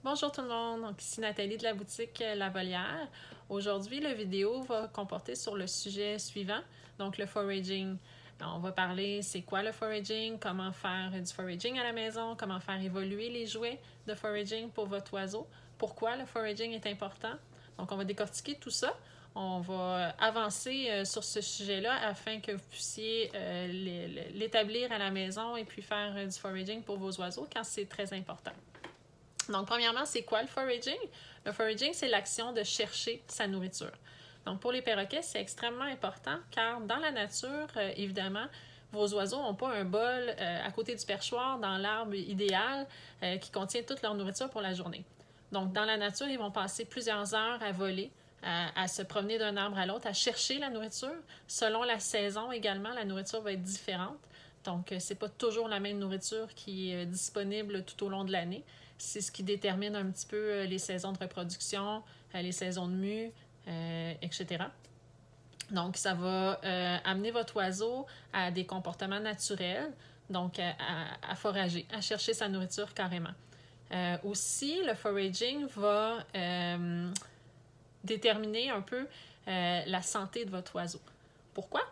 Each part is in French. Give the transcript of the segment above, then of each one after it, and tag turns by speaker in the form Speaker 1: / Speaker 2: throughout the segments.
Speaker 1: Bonjour tout le monde, donc ici Nathalie de la boutique La Volière. Aujourd'hui, la vidéo va comporter sur le sujet suivant, donc le foraging. Alors, on va parler c'est quoi le foraging, comment faire du foraging à la maison, comment faire évoluer les jouets de foraging pour votre oiseau, pourquoi le foraging est important. Donc on va décortiquer tout ça. On va avancer sur ce sujet-là afin que vous puissiez l'établir à la maison et puis faire du foraging pour vos oiseaux quand c'est très important. Donc, premièrement, c'est quoi le foraging? Le foraging, c'est l'action de chercher sa nourriture. Donc, pour les perroquets, c'est extrêmement important car dans la nature, évidemment, vos oiseaux n'ont pas un bol à côté du perchoir dans l'arbre idéal qui contient toute leur nourriture pour la journée. Donc, dans la nature, ils vont passer plusieurs heures à voler, à se promener d'un arbre à l'autre, à chercher la nourriture. Selon la saison également, la nourriture va être différente. Donc, c'est pas toujours la même nourriture qui est disponible tout au long de l'année. C'est ce qui détermine un petit peu les saisons de reproduction, les saisons de mue, etc. Donc, ça va amener votre oiseau à des comportements naturels, donc à forager, à chercher sa nourriture carrément. Aussi, le foraging va déterminer un peu la santé de votre oiseau. Pourquoi?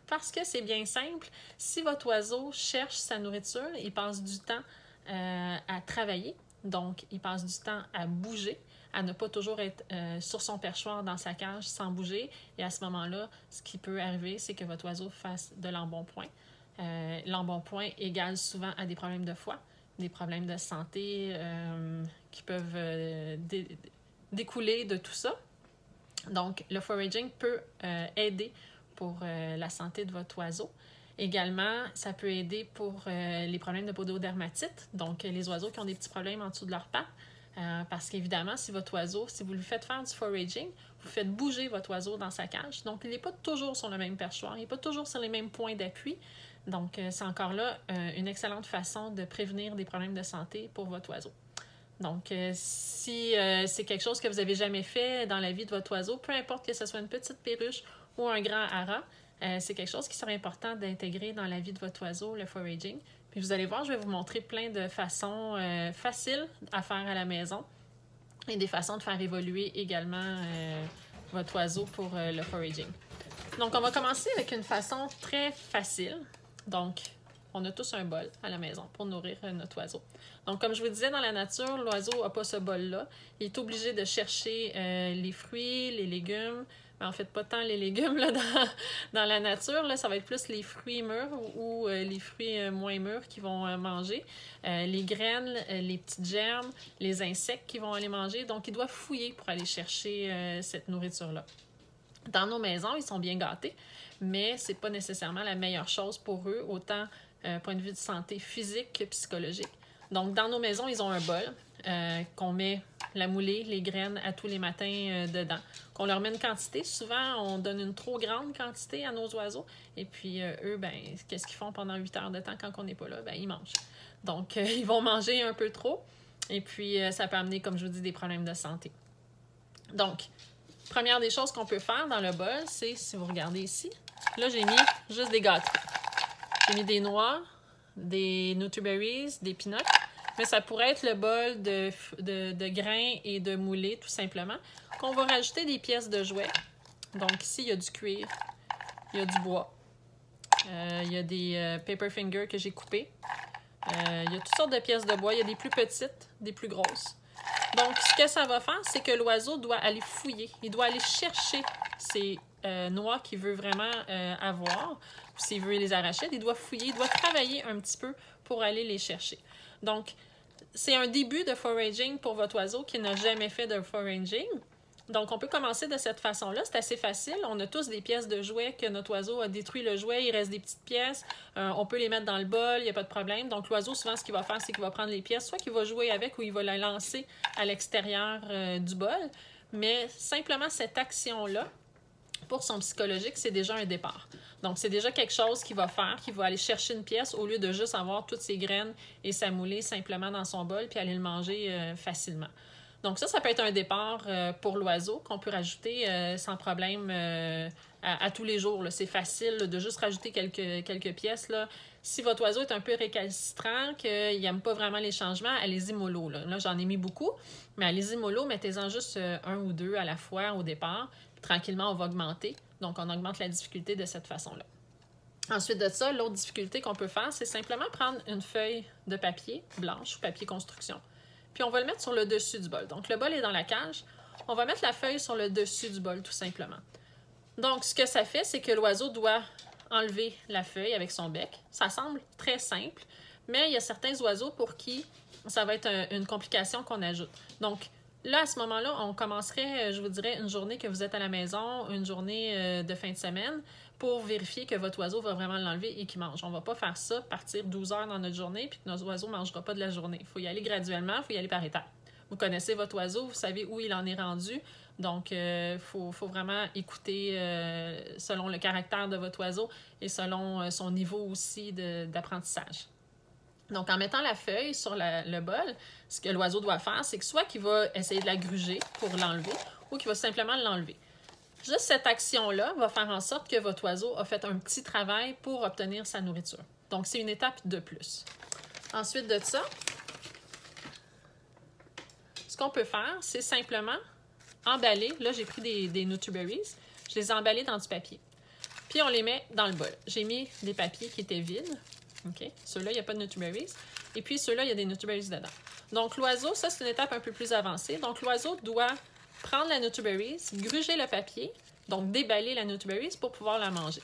Speaker 1: Parce que c'est bien simple. Si votre oiseau cherche sa nourriture, il passe du temps à travailler, donc il passe du temps à bouger, à ne pas toujours être sur son perchoir dans sa cage sans bouger. Et à ce moment-là, ce qui peut arriver, c'est que votre oiseau fasse de l'embonpoint. L'embonpoint égale souvent à des problèmes de foie, des problèmes de santé qui peuvent découler de tout ça. Donc, le foraging peut aider pour la santé de votre oiseau. Également, ça peut aider pour les problèmes de pododermatite, donc les oiseaux qui ont des petits problèmes en dessous de leurs pattes. Parce qu'évidemment, si votre oiseau, si vous lui faites faire du foraging, vous faites bouger votre oiseau dans sa cage. Donc, il n'est pas toujours sur le même perchoir, il n'est pas toujours sur les mêmes points d'appui. Donc, c'est encore là une excellente façon de prévenir des problèmes de santé pour votre oiseau. Donc, si c'est quelque chose que vous n'avez jamais fait dans la vie de votre oiseau, peu importe que ce soit une petite perruche ou un grand haras, c'est quelque chose qui serait important d'intégrer dans la vie de votre oiseau, le foraging. Puis vous allez voir, je vais vous montrer plein de façons faciles à faire à la maison et des façons de faire évoluer également votre oiseau pour le foraging. Donc, on va commencer avec une façon très facile. Donc, on a tous un bol à la maison pour nourrir notre oiseau. Donc, comme je vous disais, dans la nature, l'oiseau n'a pas ce bol-là. Il est obligé de chercher les fruits, les légumes. Mais en fait, pas tant les légumes là, dans la nature. Là, ça va être plus les fruits mûrs ou les fruits moins mûrs qu'ils vont manger. Les graines, les petites germes, les insectes qu'ils vont aller manger. Donc, il doit fouiller pour aller chercher cette nourriture-là. Dans nos maisons, ils sont bien gâtés, mais c'est pas nécessairement la meilleure chose pour eux, autant point de vue de santé physique que psychologique. Donc, dans nos maisons, ils ont un bol qu'on met la moulée, les graines à tous les matins dedans. Qu'on leur met une quantité. Souvent, on donne une trop grande quantité à nos oiseaux. Et puis, eux, ben, qu'est-ce qu'ils font pendant 8 heures de temps quand on n'est pas là? Ben, ils mangent. Donc, ils vont manger un peu trop. Et puis, ça peut amener, comme je vous dis, des problèmes de santé. Donc, première des choses qu'on peut faire dans le bol, c'est, si vous regardez ici, là, j'ai mis juste des gâteries. J'ai mis des noix, des Nutriberries, des peanuts, mais ça pourrait être le bol de grains et de moulées, tout simplement, qu'on va rajouter des pièces de jouets. Donc ici, il y a du cuir, il y a du bois, il y a des paper fingers que j'ai coupés, il y a toutes sortes de pièces de bois, il y a des plus petites, des plus grosses. Donc, ce que ça va faire, c'est que l'oiseau doit aller fouiller, il doit aller chercher ces noix qu'il veut vraiment avoir. S'il veut les arracher, il doit fouiller, il doit travailler un petit peu pour aller les chercher. Donc, c'est un début de foraging pour votre oiseau qui n'a jamais fait de foraging. Donc, on peut commencer de cette façon-là. C'est assez facile. On a tous des pièces de jouets que notre oiseau a détruit le jouet. Il reste des petites pièces. On peut les mettre dans le bol. Il n'y a pas de problème. Donc, l'oiseau, souvent, ce qu'il va faire, c'est qu'il va prendre les pièces, soit qu'il va jouer avec ou il va la lancer à l'extérieur du bol. Mais simplement, cette action-là, pour son psychologique, c'est déjà un départ. Donc, c'est déjà quelque chose qu'il va faire, qu'il va aller chercher une pièce au lieu de juste avoir toutes ses graines et sa moulée simplement dans son bol puis aller le manger facilement. Donc ça peut être un départ pour l'oiseau qu'on peut rajouter sans problème à tous les jours. C'est facile là, de juste rajouter quelques pièces. Là. Si votre oiseau est un peu récalcitrant, qu'il n'aime pas vraiment les changements, allez-y mollo. Là j'en ai mis beaucoup, mais allez-y mollo, mettez-en juste un ou deux à la fois au départ. Tranquillement, on va augmenter. Donc, on augmente la difficulté de cette façon-là. Ensuite de ça, l'autre difficulté qu'on peut faire, c'est simplement prendre une feuille de papier blanche ou papier construction. Puis, on va le mettre sur le dessus du bol. Donc, le bol est dans la cage. On va mettre la feuille sur le dessus du bol, tout simplement. Donc, ce que ça fait, c'est que l'oiseau doit enlever la feuille avec son bec. Ça semble très simple, mais il y a certains oiseaux pour qui ça va être une complication qu'on ajoute. Donc, là, à ce moment-là, on commencerait, je vous dirais, une journée que vous êtes à la maison, une journée de fin de semaine, pour vérifier que votre oiseau va vraiment l'enlever et qu'il mange. On ne va pas faire ça, partir 12 heures dans notre journée, puis que notre oiseau ne mangera pas de la journée. Il faut y aller graduellement, il faut y aller par étapes. Vous connaissez votre oiseau, vous savez où il en est rendu, donc il faut vraiment écouter selon le caractère de votre oiseau et selon son niveau aussi d'apprentissage. Donc, en mettant la feuille sur le bol, ce que l'oiseau doit faire, c'est que soit qu'il va essayer de la gruger pour l'enlever ou qu'il va simplement l'enlever. Juste cette action-là va faire en sorte que votre oiseau a fait un petit travail pour obtenir sa nourriture. Donc, c'est une étape de plus. Ensuite de ça, ce qu'on peut faire, c'est simplement emballer. Là, j'ai pris des Nutriberries. Je les ai emballés dans du papier. Puis, on les met dans le bol. J'ai mis des papiers qui étaient vides. OK? Ceux-là, il n'y a pas de Nutriberries. Et puis, ceux-là, il y a des Nutriberries dedans. Donc, l'oiseau, ça, c'est une étape un peu plus avancée. Donc, l'oiseau doit prendre la Nutriberries, gruger le papier, donc déballer la Nutriberries pour pouvoir la manger.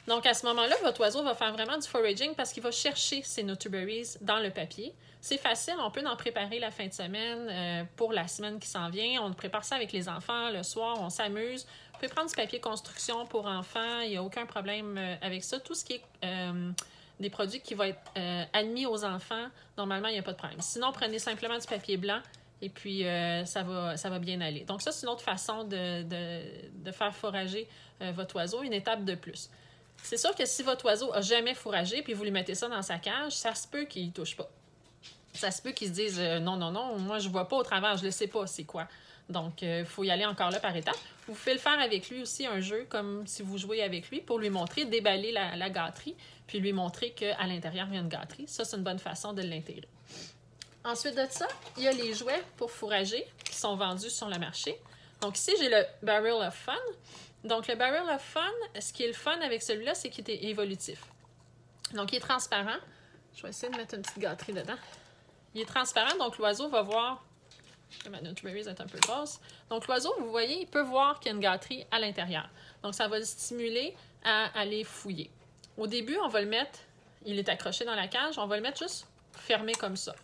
Speaker 1: Donc, à ce moment-là, votre oiseau va faire vraiment du foraging parce qu'il va chercher ses Nutriberries dans le papier. C'est facile, on peut en préparer la fin de semaine pour la semaine qui s'en vient. On prépare ça avec les enfants le soir, on s'amuse. Vous pouvez prendre du papier construction pour enfants, il n'y a aucun problème avec ça. Tout ce qui est des produits qui vont être admis aux enfants, normalement, il n'y a pas de problème. Sinon, prenez simplement du papier blanc et puis ça va bien aller. Donc ça, c'est une autre façon de faire fourrager votre oiseau, une étape de plus. C'est sûr que si votre oiseau n'a jamais fourragé puis vous lui mettez ça dans sa cage, ça se peut qu'il ne touche pas. Ça se peut qu'il se dise non, moi je ne vois pas au travers, je ne le sais pas c'est quoi. Donc, il faut y aller encore là par étapes. Vous pouvez le faire avec lui aussi, un jeu, comme si vous jouez avec lui, pour lui montrer, déballer la gâterie, puis lui montrer qu'à l'intérieur, il y a une gâterie. Ça, c'est une bonne façon de l'intégrer. Ensuite de ça, il y a les jouets pour fourrager qui sont vendus sur le marché. Donc ici, j'ai le Barrel of Fun. Donc, le Barrel of Fun, ce qui est le fun avec celui-là, c'est qu'il est évolutif. Donc, il est transparent. Je vais essayer de mettre une petite gâterie dedans. Il est transparent, donc l'oiseau va voir... Ma Nutriberries est un peu grosse. Donc, l'oiseau, vous voyez, il peut voir qu'il y a une gâterie à l'intérieur. Donc, ça va le stimuler à aller fouiller. Au début, on va le mettre... Il est accroché dans la cage. On va le mettre juste fermé comme ça.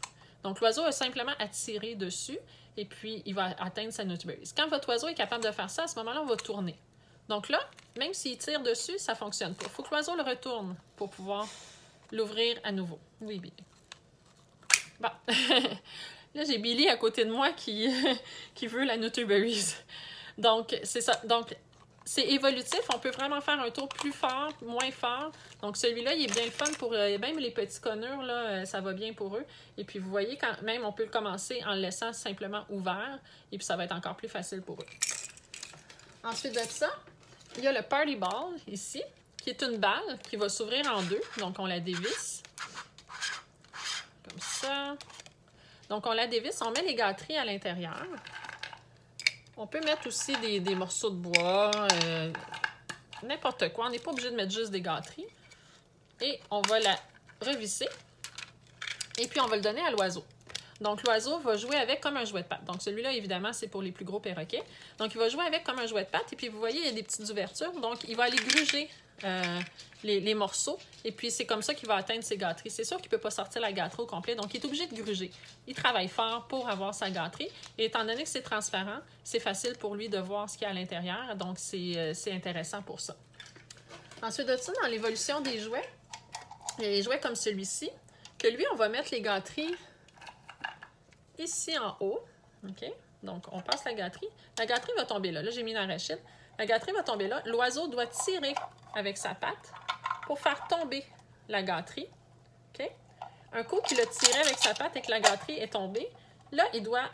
Speaker 1: Donc, l'oiseau a simplement à tirer dessus et puis il va atteindre sa Nutriberries. Quand votre oiseau est capable de faire ça, à ce moment-là, on va tourner. Donc là, même s'il tire dessus, ça ne fonctionne pas. Il faut que l'oiseau le retourne pour pouvoir l'ouvrir à nouveau. Oui, Billy. Bon. Là, j'ai Billy à côté de moi qui veut la Nutriberries. Donc, c'est ça. Donc, c'est évolutif. On peut vraiment faire un tour plus fort, moins fort. Donc, celui-là, il est bien le fun pour même les petits connures, là, ça va bien pour eux. Et puis, vous voyez, quand même, on peut le commencer en le laissant simplement ouvert. Et puis, ça va être encore plus facile pour eux. Ensuite de ça, il y a le Party Ball, ici, qui est une balle qui va s'ouvrir en deux. Donc, on la dévisse. Comme ça. Donc, on la dévisse. On met les gâteries à l'intérieur. On peut mettre aussi des morceaux de bois, n'importe quoi. On n'est pas obligé de mettre juste des gâteries. Et on va la revisser. Et puis, on va le donner à l'oiseau. Donc, l'oiseau va jouer avec comme un jouet de patte. Donc, celui-là, évidemment, c'est pour les plus gros perroquets. Donc, il va jouer avec comme un jouet de patte. Et puis, vous voyez, il y a des petites ouvertures. Donc, il va aller gruger les morceaux. Et puis, c'est comme ça qu'il va atteindre ses gâteries. C'est sûr qu'il ne peut pas sortir la gâterie au complet. Donc, il est obligé de gruger. Il travaille fort pour avoir sa gâterie. Et étant donné que c'est transparent, c'est facile pour lui de voir ce qu'il y a à l'intérieur. Donc, c'est intéressant pour ça. Ensuite de ça, dans l'évolution des jouets, il y a des jouets comme celui-ci, que lui, on va mettre les gâteries ici en haut. OK? Donc, on passe la gâterie. La gâterie va tomber là. Là, j'ai mis l'arachide. La gâterie va tomber là. L'oiseau doit tirer avec sa patte pour faire tomber la gâterie. OK? Un coup qu'il a tiré avec sa patte et que la gâterie est tombée, là, il doit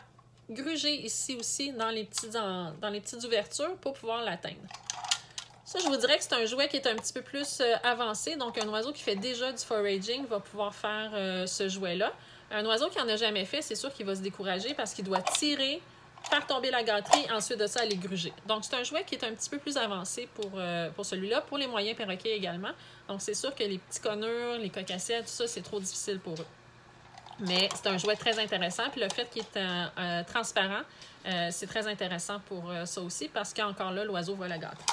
Speaker 1: gruger ici aussi dans les petites ouvertures pour pouvoir l'atteindre. Ça, je vous dirais que c'est un jouet qui est un petit peu plus avancé. Donc, un oiseau qui fait déjà du foraging va pouvoir faire ce jouet-là. Un oiseau qui n'en a jamais fait, c'est sûr qu'il va se décourager parce qu'il doit tirer, faire tomber la gâterie, ensuite de ça, aller gruger. Donc, c'est un jouet qui est un petit peu plus avancé pour celui-là, pour les moyens perroquets également. Donc, c'est sûr que les petits conures, les cocassiettes, tout ça, c'est trop difficile pour eux. Mais c'est un jouet très intéressant. Puis le fait qu'il est transparent, c'est très intéressant pour ça aussi parce qu'encore là, l'oiseau va la gâter.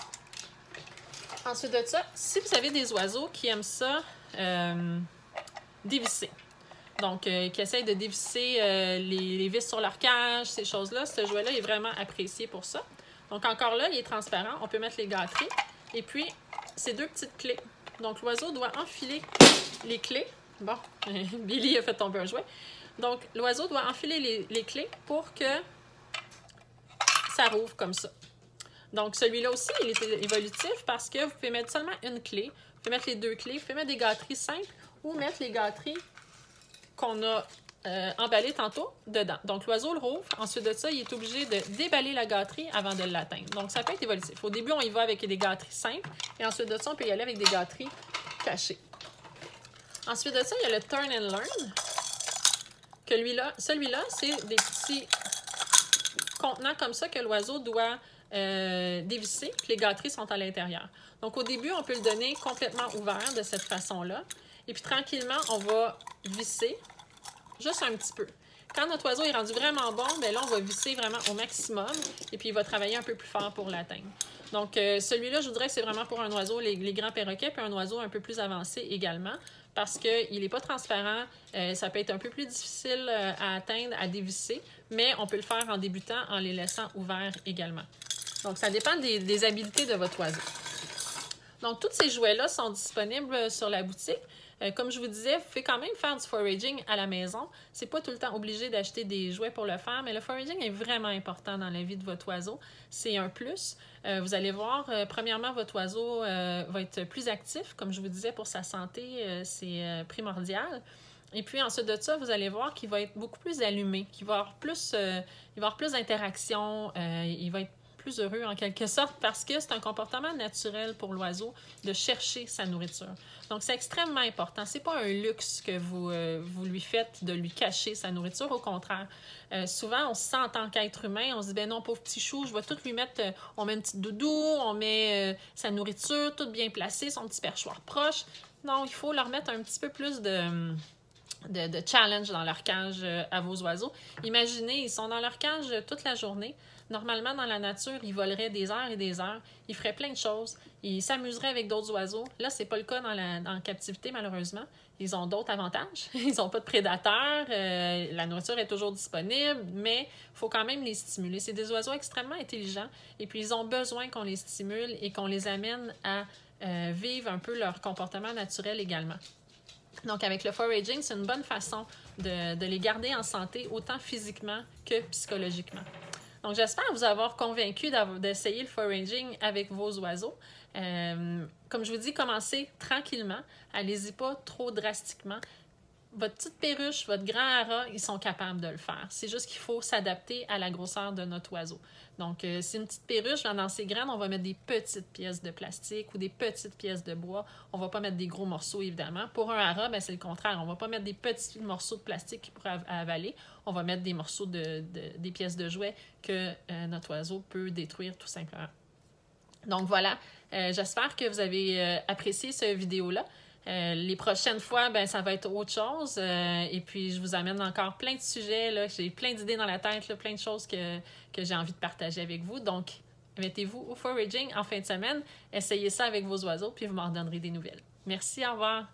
Speaker 1: Ensuite de ça, si vous avez des oiseaux qui aiment ça dévisser, donc qui essayent de dévisser les vis sur leur cage, ces choses-là, ce jouet-là est vraiment apprécié pour ça. Donc encore là, il est transparent, on peut mettre les gâteries. Et puis, ces deux petites clés. Donc l'oiseau doit enfiler les clés. Bon, Billy a fait tomber un jouet. Donc l'oiseau doit enfiler les clés pour que ça rouvre comme ça. Donc, celui-là aussi, il est évolutif parce que vous pouvez mettre seulement une clé. Vous pouvez mettre les deux clés. Vous pouvez mettre des gâteries simples ou mettre les gâteries qu'on a emballées tantôt dedans. Donc, l'oiseau le rouvre. Ensuite de ça, il est obligé de déballer la gâterie avant de l'atteindre. Donc, ça peut être évolutif. Au début, on y va avec des gâteries simples. Et ensuite de ça, on peut y aller avec des gâteries cachées. Ensuite de ça, il y a le Turn and Learn. Celui-là, c'est des petits contenants comme ça que l'oiseau doit dévisser, puis les gâteries sont à l'intérieur. Donc, au début, on peut le donner complètement ouvert de cette façon-là. Et puis, tranquillement, on va visser juste un petit peu. Quand notre oiseau est rendu vraiment bon, bien là, on va visser vraiment au maximum et puis il va travailler un peu plus fort pour l'atteindre. Donc, celui-là, je voudrais que c'est vraiment pour un oiseau, les grands perroquets, puis un oiseau un peu plus avancé également, parce qu'il n'est pas transparent, ça peut être un peu plus difficile à atteindre, à dévisser, mais on peut le faire en débutant en les laissant ouverts également. Donc, ça dépend des habiletés de votre oiseau. Donc, tous ces jouets-là sont disponibles sur la boutique. Comme je vous disais, vous pouvez quand même faire du foraging à la maison. C'est pas tout le temps obligé d'acheter des jouets pour le faire, mais le foraging est vraiment important dans la vie de votre oiseau. C'est un plus. Vous allez voir, premièrement, votre oiseau va être plus actif. Comme je vous disais, pour sa santé, c'est primordial. Et puis, ensuite de ça, vous allez voir qu'il va être beaucoup plus allumé, qu'il va avoir plus d'interactions, il va être plus heureux en quelque sorte parce que c'est un comportement naturel pour l'oiseau de chercher sa nourriture. Donc, c'est extrêmement important. C'est pas un luxe que vous lui faites de lui cacher sa nourriture. Au contraire, souvent, on se sent en tant qu'être humain, on se dit, ben non, pauvre petit chou, je vais tout lui mettre, on met une petite doudou, on met sa nourriture, tout bien placé, son petit perchoir proche. Non, il faut leur mettre un petit peu plus de challenge dans leur cage à vos oiseaux. Imaginez, ils sont dans leur cage toute la journée. Normalement, dans la nature, ils voleraient des heures et des heures. Ils feraient plein de choses. Ils s'amuseraient avec d'autres oiseaux. Là, c'est pas le cas en captivité, malheureusement. Ils ont d'autres avantages. Ils n'ont pas de prédateurs. La nourriture est toujours disponible, mais il faut quand même les stimuler. C'est des oiseaux extrêmement intelligents et puis ils ont besoin qu'on les stimule et qu'on les amène à vivre un peu leur comportement naturel également. Donc, avec le foraging, c'est une bonne façon de les garder en santé, autant physiquement que psychologiquement. Donc, j'espère vous avoir convaincu d'essayer le foraging avec vos oiseaux. Comme je vous dis, commencez tranquillement. Allez-y pas trop drastiquement. Votre petite perruche, votre grand haras, ils sont capables de le faire. C'est juste qu'il faut s'adapter à la grosseur de notre oiseau. Donc, si une petite perruche, dans ses graines, on va mettre des petites pièces de plastique ou des petites pièces de bois. On ne va pas mettre des gros morceaux, évidemment. Pour un haras, c'est le contraire. On ne va pas mettre des petits morceaux de plastique qu'il pourrait avaler. On va mettre des morceaux des pièces de jouets que notre oiseau peut détruire tout simplement. Donc, voilà. J'espère que vous avez apprécié cette vidéo-là. Les prochaines fois, ça va être autre chose. Et puis, je vous amène encore plein de sujets. Là. J'ai plein d'idées dans la tête, là, plein de choses que j'ai envie de partager avec vous. Donc, mettez-vous au foraging en fin de semaine. Essayez ça avec vos oiseaux, puis vous m'en donnerez des nouvelles. Merci, au revoir.